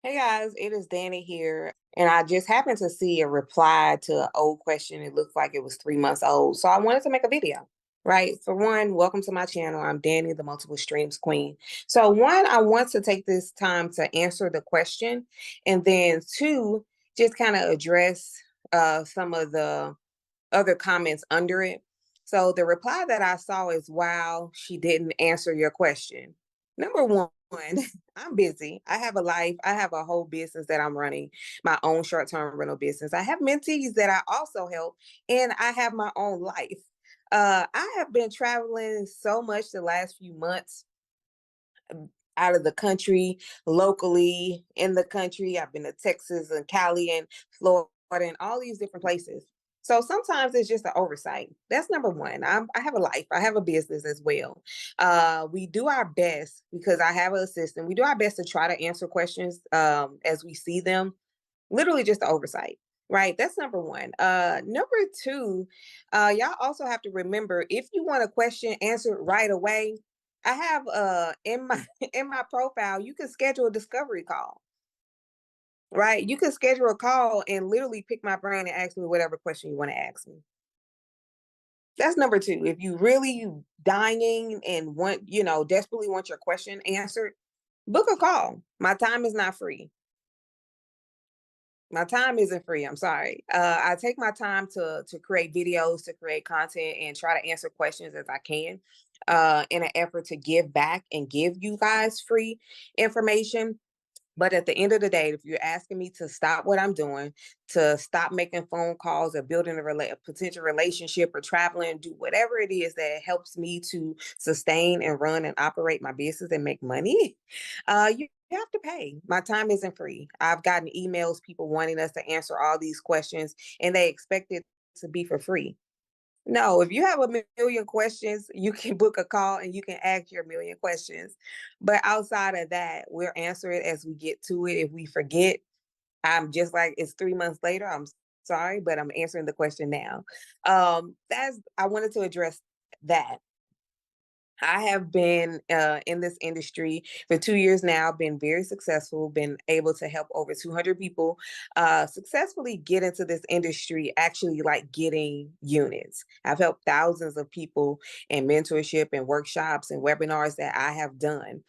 Hey guys, it is Danny here, and I just happened to see a reply to an old question. It looks like it was 3 months old, so I wanted to make a video. Right. For one, welcome to my channel. I'm Danny, the multiple streams queen. So, one, I want to take this time to answer the question, and then two, just kind of address some of the other comments under it. So the reply that I saw is, wow, she didn't answer your question. Number one, I'm busy. I have a life. I have a whole business that I'm running, my own short-term rental business. I have mentees that I also help, and I have my own life. I have been traveling so much the last few months, out of the country, locally, in the country. I've been to Texas and Cali and Florida and all these different places. So sometimes it's just an oversight. That's number one. I have a life. I have a business as well. We do our best because I have an assistant. We do our best to try to answer questions as we see them. Literally just the oversight. Right. That's number one. Number two, y'all also have to remember if you want a question answered right away, I have in my in my profile, you can schedule a discovery call, right? You can schedule a call and literally pick my brain and ask me whatever question you want to ask me. That's number two. If you really dying and want, desperately want your question answered, book a call. My time is not free. My time isn't free. I'm sorry. I take my time to create videos, to create content, and try to answer questions as I can, in an effort to give back and give you guys free information. But at the end of the day, if you're asking me to stop what I'm doing, to stop making phone calls or building a potential relationship or traveling, do whatever it is that helps me to sustain and run and operate my business and make money, you have to pay. My time isn't free. I've gotten emails, people wanting us to answer all these questions, and they expect it to be for free. No, if you have a million questions, you can book a call and you can ask your million questions. But outside of that, we'll answer it as we get to it. If we forget, I'm just like it's 3 months later. I'm sorry, but I'm answering the question now. That's I wanted to address that. I have been in this industry for 2 years now, been very successful, been able to help over 200 people successfully get into this industry, actually like getting units. I've helped thousands of people in mentorship and workshops and webinars that I have done.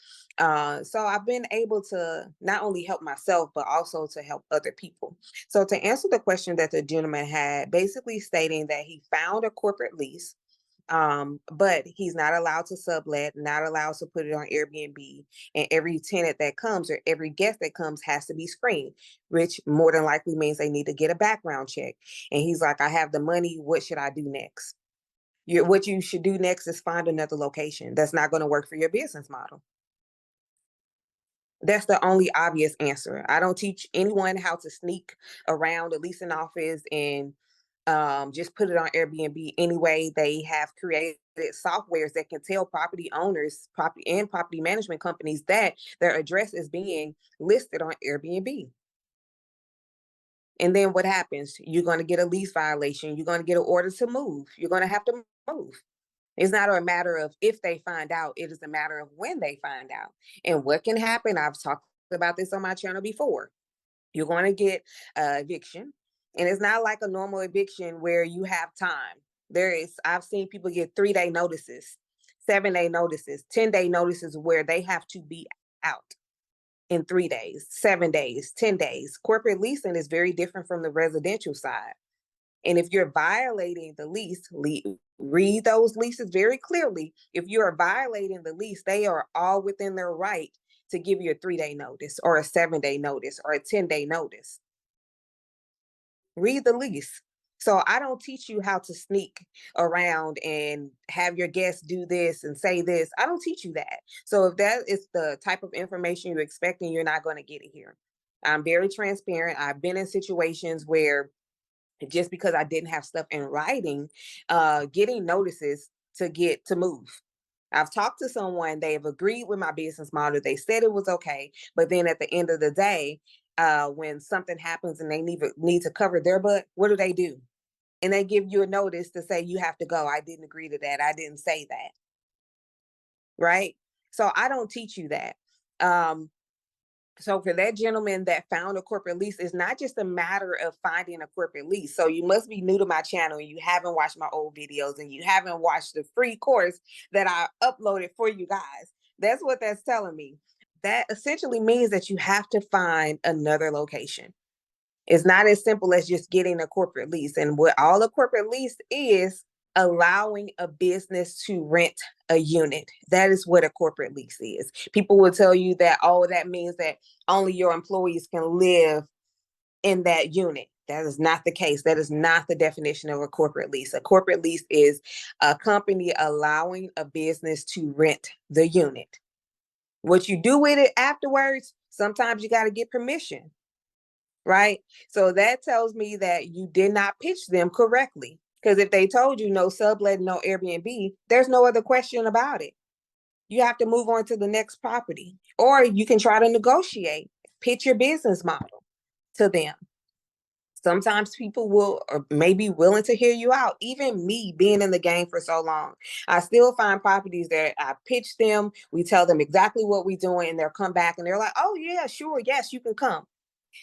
So I've been able to not only help myself, but also to help other people. So to answer the question that the gentleman had, basically stating that he found a corporate lease, but he's not allowed to sublet, not allowed to put it on Airbnb. And every tenant that comes or every guest that comes has to be screened, which more than likely means they need to get a background check. And he's like, I have the money. What should I do next? What you should do next is find another location. That's not going to work for your business model. That's the only obvious answer. I don't teach anyone how to sneak around a leasing office and just put it on Airbnb anyway. They have created softwares that can tell property owners, property management companies that their address is being listed on Airbnb. And then what happens? You're going to get a lease violation. You're going to get an order to move. You're going to have to move. It's not a matter of if they find out, it is a matter of when they find out. And what can happen, I've talked about this on my channel before. You're going to get eviction. And it's not like a normal eviction where you have time. I've seen people get 3-day notices, 7-day notices, 10-day notices where they have to be out in 3 days, 7 days, 10 days. Corporate leasing is very different from the residential side. And if you're violating the lease, read those leases very clearly. If you are violating the lease, they are all within their right to give you a 3-day notice or a 7-day notice or a 10-day notice. Read the lease. So I don't teach you how to sneak around and have your guests do this and say this. I don't teach you that. So if that is the type of information you're expecting, you're not going to get it here. I'm very transparent. I've been in situations where just because I didn't have stuff in writing, getting notices to move. I've talked to someone, they've agreed with my business model, they said it was okay, but then at the end of the day, when something happens and they need to cover their butt, what do? And they give you a notice to say you have to go. I didn't agree to that. I didn't say that. Right. So I don't teach you that. Um, So for that gentleman that found a corporate lease, it's not just a matter of finding a corporate lease. So you must be new to my channel and you haven't watched my old videos and you haven't watched the free course that I uploaded for you guys. That's what that's telling me. That essentially means that you have to find another location. It's not as simple as just getting a corporate lease. And what all a corporate lease is, allowing a business to rent a unit. That is what a corporate lease is. People will tell you that, oh, that means that only your employees can live in that unit. That is not the case. That is not the definition of a corporate lease. A corporate lease is a company allowing a business to rent the unit. What you do with it afterwards, sometimes you got to get permission, right? So that tells me that you did not pitch them correctly. Because if they told you no sublet, no Airbnb, there's no other question about it. You have to move on to the next property. Or you can try to negotiate, pitch your business model to them. Sometimes people will or may be willing to hear you out. Even me being in the game for so long, I still find properties that I pitch them. We tell them exactly what we're doing, and they'll come back and they're like, oh, yeah, sure. Yes, you can come.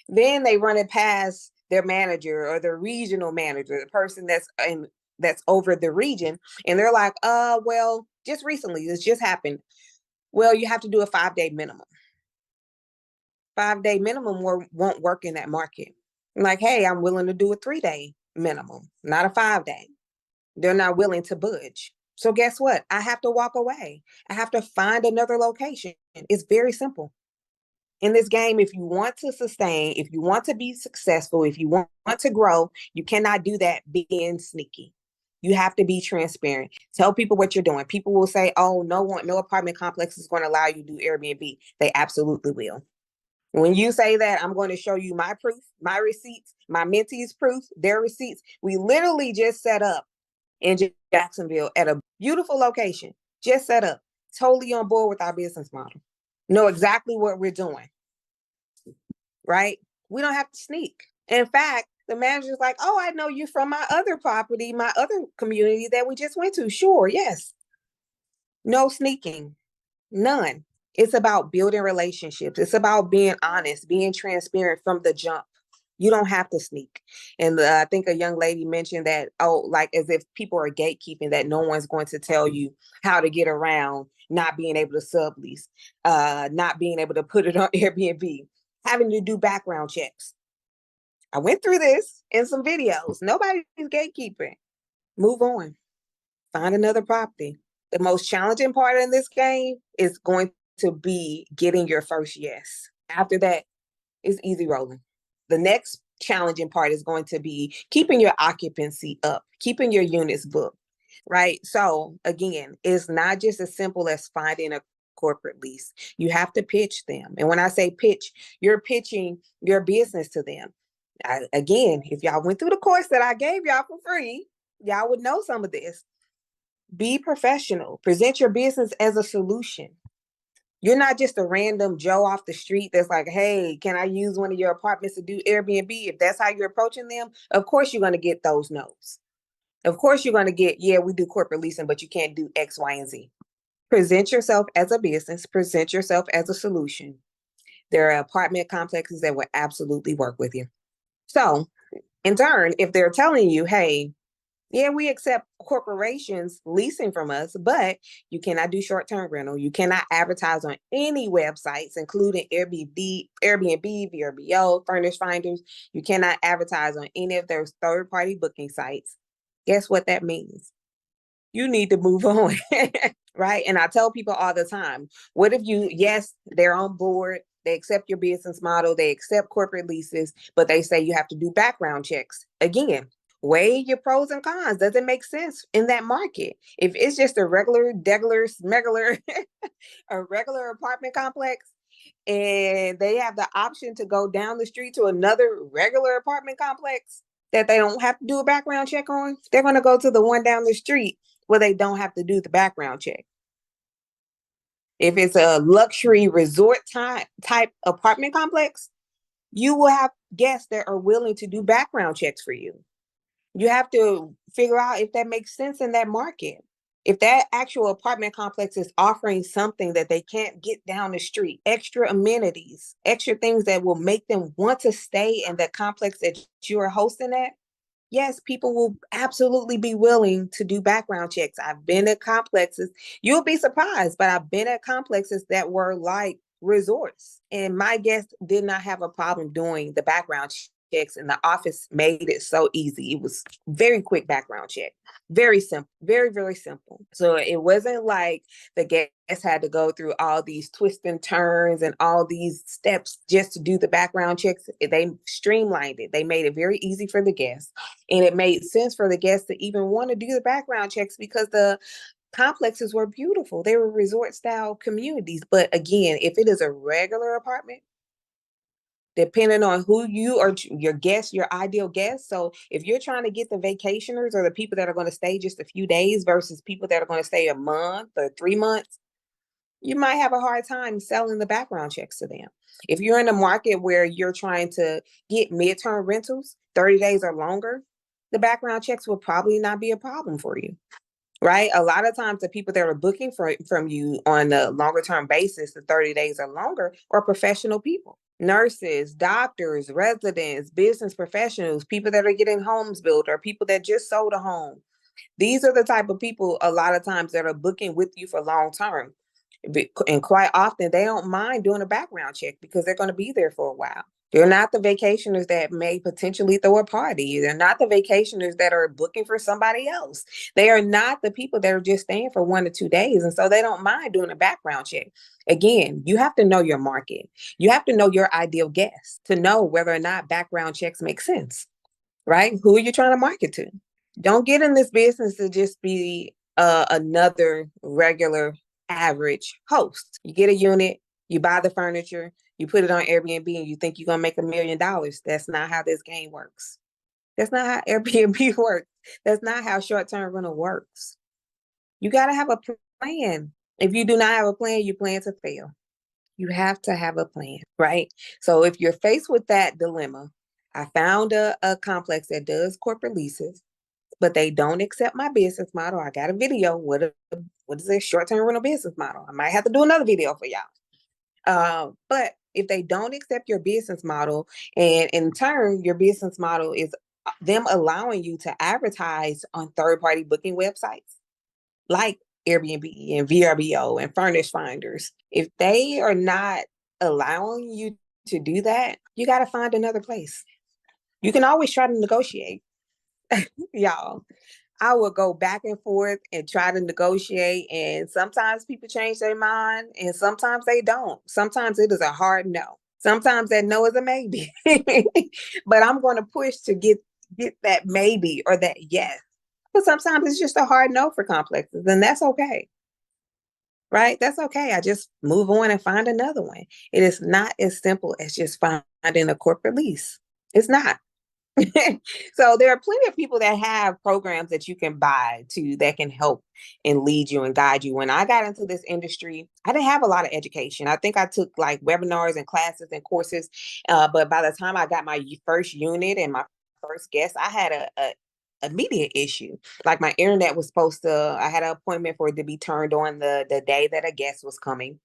Then they run it past their manager or their regional manager, the person that's over the region. And they're like, well, just recently, this just happened. Well, you have to do a 5-day minimum. 5-day minimum won't work in that market. I'm like, hey, I'm willing to do a 3-day minimum, not a 5-day. They're not willing to budge. So guess what? I have to walk away. I have to find another location. It's very simple. In this game, if you want to sustain, if you want to be successful, if you want to grow, you cannot do that being sneaky. You have to be transparent. Tell people what you're doing. People will say, oh, no apartment complex is going to allow you to do Airbnb. They absolutely will. When you say that, I'm going to show you my proof, my receipts, my mentees' proof, their receipts. We literally just set up in Jacksonville at a beautiful location, just set up, totally on board with our business model. Know exactly what we're doing, right? We don't have to sneak. In fact, the manager's like, oh, I know you from my other property, my other community that we just went to. Sure, yes. No sneaking, none. It's about building relationships. It's about being honest, being transparent from the jump. You don't have to sneak. And I think a young lady mentioned that, oh, like as if people are gatekeeping, that no one's going to tell you how to get around not being able to sublease, not being able to put it on Airbnb, having to do background checks. I went through this in some videos. Nobody's gatekeeping. Move on. Find another property. The most challenging part in this game is going to be getting your first yes. After that, it's easy rolling. The next challenging part is going to be keeping your occupancy up, keeping your units booked, right? So again, it's not just as simple as finding a corporate lease. You have to pitch them. And when I say pitch, you're pitching your business to them. Again, if y'all went through the course that I gave y'all for free, y'all would know some of this. Be professional. Present your business as a solution. You're not just a random Joe off the street that's like, hey, can I use one of your apartments to do Airbnb? If that's how you're approaching them, of course you're going to get those no's. Of course you're going to get, yeah, we do corporate leasing, but you can't do X, Y, and Z. Present yourself as a business. Present yourself as a solution. There are apartment complexes that will absolutely work with you. So in turn, if they're telling you, hey, yeah, we accept corporations leasing from us, but you cannot do short-term rental. You cannot advertise on any websites, including Airbnb, VRBO, Furnish Finders. You cannot advertise on any of those third-party booking sites. Guess what that means? You need to move on, right? And I tell people all the time, what if yes, they're on board. They accept your business model. They accept corporate leases, but they say you have to do background checks. Again, weigh your pros and cons. Does it make sense in that market? If it's just a regular, smegular, a regular apartment complex, and they have the option to go down the street to another regular apartment complex that they don't have to do a background check on, they're going to go to the one down the street where they don't have to do the background check. If it's a luxury resort type apartment complex, you will have guests that are willing to do background checks for you. You have to figure out if that makes sense in that market. If that actual apartment complex is offering something that they can't get down the street, extra amenities, extra things that will make them want to stay in the complex that you are hosting at, yes, people will absolutely be willing to do background checks. I've been at complexes. You'll be surprised, but I've been at complexes that were like resorts, and my guests did not have a problem doing the background checks, and the office made it so easy. It was very quick background check. Very simple, very, very simple. So it wasn't like the guests had to go through all these twists and turns and all these steps just to do the background checks. They streamlined it. They made it very easy for the guests. And it made sense for the guests to even want to do the background checks because the complexes were beautiful. They were resort style communities. But again, if it is a regular apartment, depending on who you are, your guests, your ideal guests. So if you're trying to get the vacationers or the people that are going to stay just a few days versus people that are going to stay a month or 3 months, you might have a hard time selling the background checks to them. If you're in a market where you're trying to get midterm rentals, 30 days or longer, the background checks will probably not be a problem for you. Right? A lot of times the people that are booking from you on a longer term basis, the 30 days or longer, are professional people. Nurses, doctors, residents, business professionals, people that are getting homes built, or people that just sold a home. These are the type of people a lot of times that are booking with you for long term. And quite often they don't mind doing a background check because they're going to be there for a while. They're not the vacationers that may potentially throw a party. They're not the vacationers that are booking for somebody else. They are not the people that are just staying for 1 to 2 days. And so they don't mind doing a background check. Again, you have to know your market. You have to know your ideal guest to know whether or not background checks make sense, right? Who are you trying to market to? Don't get in this business to just be another regular average host. You get a unit, you buy the furniture, you put it on Airbnb, and you think you're gonna make $1 million. That's not how this game works. That's not how Airbnb works. That's not how short-term rental works. You gotta have a plan. If you do not have a plan, you plan to fail. You have to have a plan, right? So if you're faced with that dilemma, I found a complex that does corporate leases, but they don't accept my business model. I got a video. What is a short-term rental business model? I might have to do another video for y'all. But if they don't accept your business model, and in turn, your business model is them allowing you to advertise on third-party booking websites like Airbnb and VRBO and Furnish Finders, if they are not allowing you to do that, you got to find another place. You can always try to negotiate, y'all. I will go back and forth and try to negotiate. And sometimes people change their mind and sometimes they don't. Sometimes it is a hard no. Sometimes that no is a maybe. But I'm going to push to get that maybe or that yes. But sometimes it's just a hard no for complexes, and that's okay. Right? That's okay. I just move on and find another one. It is not as simple as just finding a corporate lease. It's not. So there are plenty of people that have programs that you can buy to that can help and lead you and guide you. When I got into this industry, I didn't have a lot of education. I think I took like webinars and classes and courses, but by the time I got my first unit and my first guest, I had a immediate issue. Like my internet was supposed to, I had an appointment for it to be turned on the day that a guest was coming.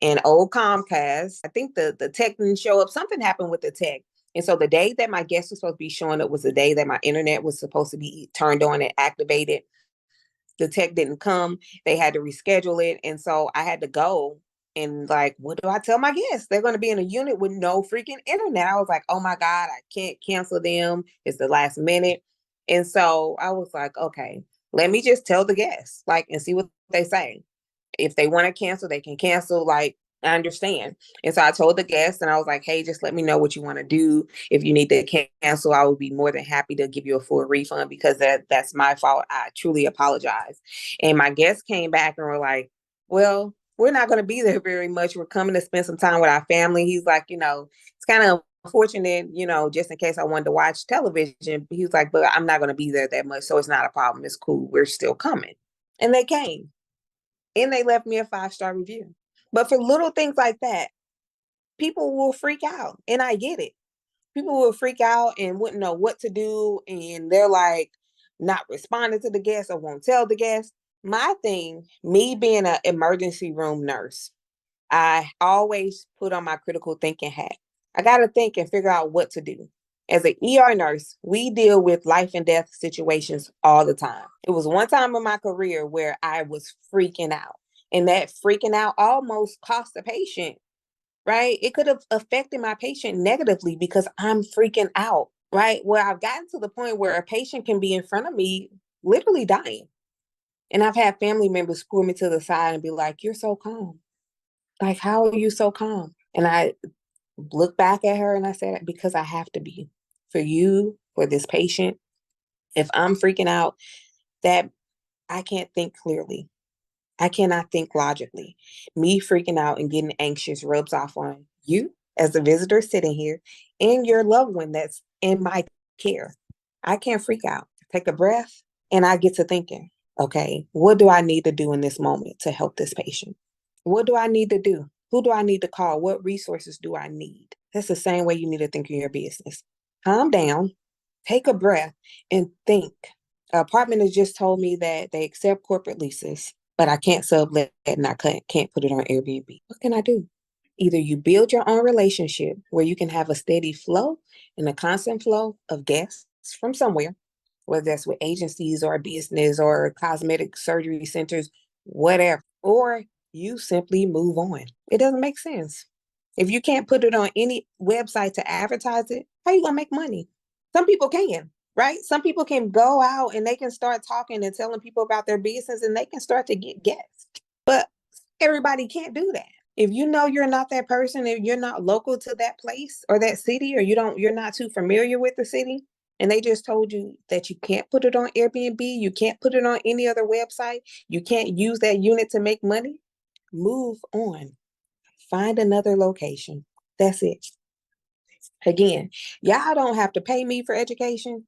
And old Comcast, I think the tech didn't show up. Something happened with the tech. And so the day that my guest was supposed to be showing up was the day that my internet was supposed to be turned on and activated. The tech didn't come. They had to reschedule it. And so I had to go and like, what do I tell my guests? They're going to be in a unit with no freaking internet. I was like, oh my God, I can't cancel them. It's the last minute. And so I was like, okay, let me just tell the guests, like, and see what they say. If they want to cancel, they can cancel. Like, I understand. And so I told the guests and I was like, hey, just let me know what you want to do. If you need to cancel, I would be more than happy to give you a full refund because that's my fault. I truly apologize. And my guests came back and were like, well, we're not going to be there very much. We're coming to spend some time with our family. He's like, it's kind of unfortunate, just in case I wanted to watch television. He was like, but I'm not going to be there that much. So it's not a problem. It's cool. We're still coming. And they came and they left me a 5-star review. But for little things like that, people will freak out. And I get it. People will freak out and wouldn't know what to do. And they're like not responding to the guests or won't tell the guests. My thing, me being an emergency room nurse, I always put on my critical thinking hat. I got to think and figure out what to do. As an ER nurse, we deal with life and death situations all the time. It was one time in my career where I was freaking out, and that freaking out almost cost the patient, right? It could have affected my patient negatively because I'm freaking out, right? Where I've gotten to the point where a patient can be in front of me literally dying. And I've had family members pull me to the side and be like, "You're so calm. Like, how are you so calm?" And I look back at her and I said, "Because I have to be for you, for this patient. If I'm freaking out, that I can't think clearly. I cannot think logically. Me freaking out and getting anxious rubs off on you as the visitor sitting here and your loved one that's in my care. I can't freak out. Take a breath and I get to thinking, okay, what do I need to do in this moment to help this patient? What do I need to do? Who do I need to call? What resources do I need?" That's the same way you need to think in your business. Calm down, take a breath, and think. An apartment has just told me that they accept corporate leases, but I can't sublet and I can't put it on Airbnb. What can I do? Either you build your own relationship where you can have a steady flow and a constant flow of guests from somewhere, whether that's with agencies or a business or cosmetic surgery centers, whatever, or you simply move on. It doesn't make sense. If you can't put it on any website to advertise it, how are you gonna make money? Some people can, right? Some people can go out and they can start talking and telling people about their business and they can start to get guests. But everybody can't do that. If you know you're not that person, if you're not local to that place or that city, or you're not too familiar with the city, and they just told you that you can't put it on Airbnb, you can't put it on any other website, you can't use that unit to make money, move on. Find another location. That's it. Again, y'all don't have to pay me for education.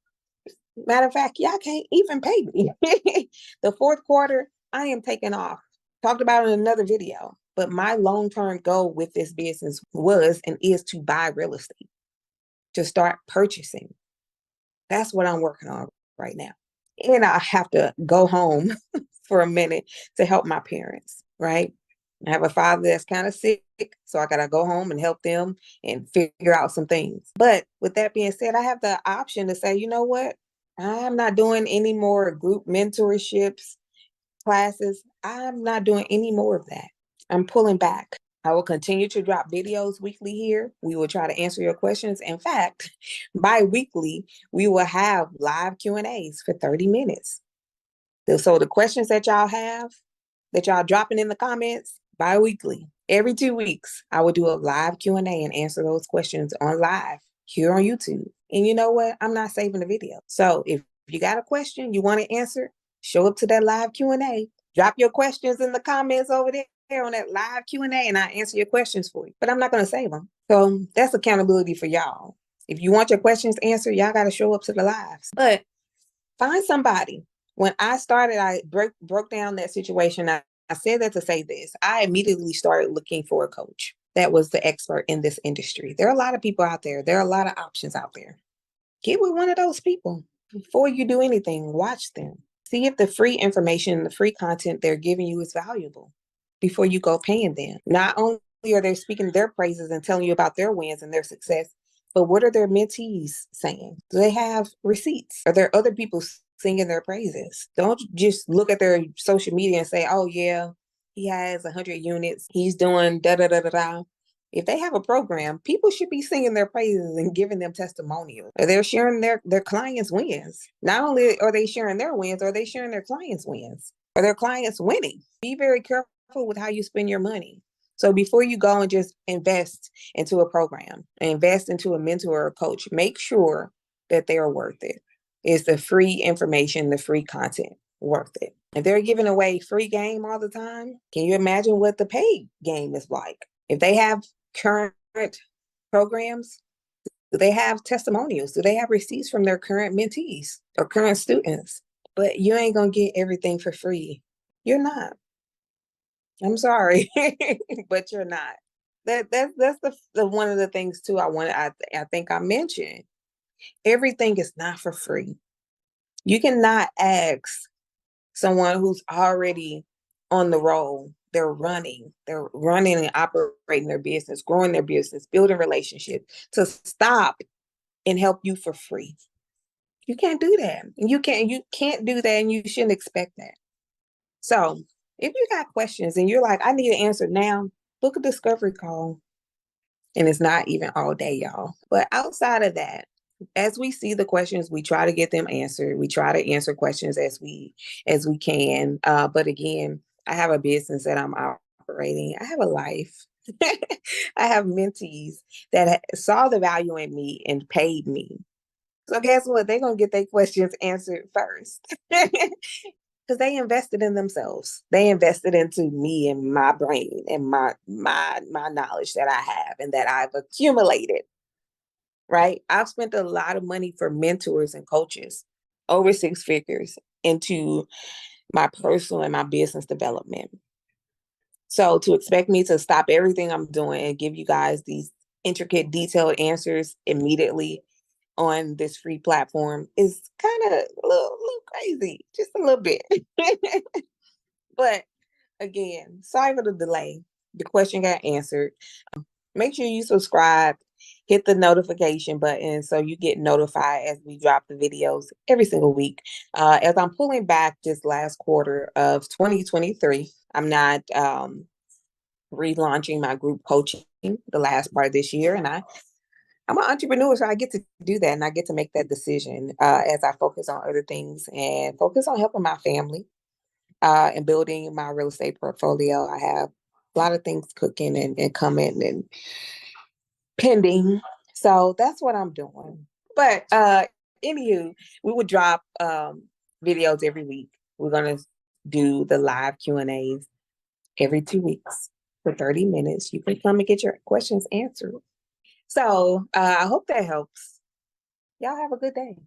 Matter of fact, y'all can't even pay me. The fourth quarter, I am taking off. Talked about it in another video. But my long-term goal with this business was and is to buy real estate, to start purchasing. That's what I'm working on right now. And I have to go home for a minute to help my parents, right? I have a father that's kind of sick, so I got to go home and help them and figure out some things. But with that being said, I have the option to say, you know what? I'm not doing any more group mentorships, classes. I'm not doing any more of that. I'm pulling back. I will continue to drop videos weekly here. We will try to answer your questions. In fact, bi-weekly, we will have live Q&As for 30 minutes. So the questions that y'all have, that y'all dropping in the comments, bi-weekly, every 2 weeks, I will do a live Q&A and answer those questions on live here on YouTube. And you know what? I'm not saving the video. So if you got a question you want to answer, show up to that live Q&A. Drop your questions in the comments over there on that live Q&A and I answer your questions for you. But I'm not going to save them. So that's accountability for y'all. If you want your questions answered, y'all got to show up to the lives. But find somebody. When I started, I broke down that situation. I said that to say this. I immediately started looking for a coach that was the expert in this industry. There are a lot of people out there. There are a lot of options out there. Get with one of those people. Before you do anything, watch them. See if the free information, the free content they're giving you is valuable before you go paying them. Not only are they speaking their praises and telling you about their wins and their success, but what are their mentees saying? Do they have receipts? Are there other people singing their praises? Don't just look at their social media and say, "Oh yeah, he has 100 units. He's doing da da da da da." If they have a program, people should be singing their praises and giving them testimonials. Or they're sharing their clients' wins. Not only are they sharing their wins, are they sharing their clients' wins? Are their clients winning? Be very careful with how you spend your money. So before you go and just invest into a program, invest into a mentor or a coach, make sure that they are worth it. Is the free information, the free content worth it? If they're giving away free game all the time, can you imagine what the paid game is like? If they have current programs, do they have testimonials? Do they have receipts from their current mentees or current students? But you ain't gonna get everything for free. You're not. I'm sorry, but you're not. That's the one of the things too. I think I mentioned everything is not for free. You cannot ask someone who's already on the roll. They're running and operating their business, growing their business, building relationships, to stop and help you for free. You can't do that. You can't do that, and you shouldn't expect that. So if you got questions and you're like, I need an answer now, book a discovery call. And it's not even all day, y'all. But outside of that, as we see the questions, we try to get them answered. We try to answer questions as we can. But again, I have a business that I'm operating. I have a life. I have mentees that saw the value in me and paid me. So guess what? They're gonna get their questions answered first. Because they invested in themselves. They invested into me and my brain and my knowledge that I have and that I've accumulated. Right? I've spent a lot of money for mentors and coaches, over six figures, into my personal and my business development. So to expect me to stop everything I'm doing and give you guys these intricate, detailed answers immediately on this free platform is kind of a little crazy, just a little bit. But again, sorry for the delay. The question got answered. Make sure you subscribe, hit the notification button so you get notified as we drop the videos every single week. As I'm pulling back this last quarter of 2023, I'm not relaunching my group coaching the last part of this year. And I'm an entrepreneur, so I get to do that and I get to make that decision as I focus on other things and focus on helping my family and building my real estate portfolio. I have a lot of things cooking and coming and pending. So that's what I'm doing. But anywho, we would drop videos every week. We're gonna do the live Q&As every 2 weeks for 30 minutes. You can come and get your questions answered. So I hope that helps. Y'all have a good day.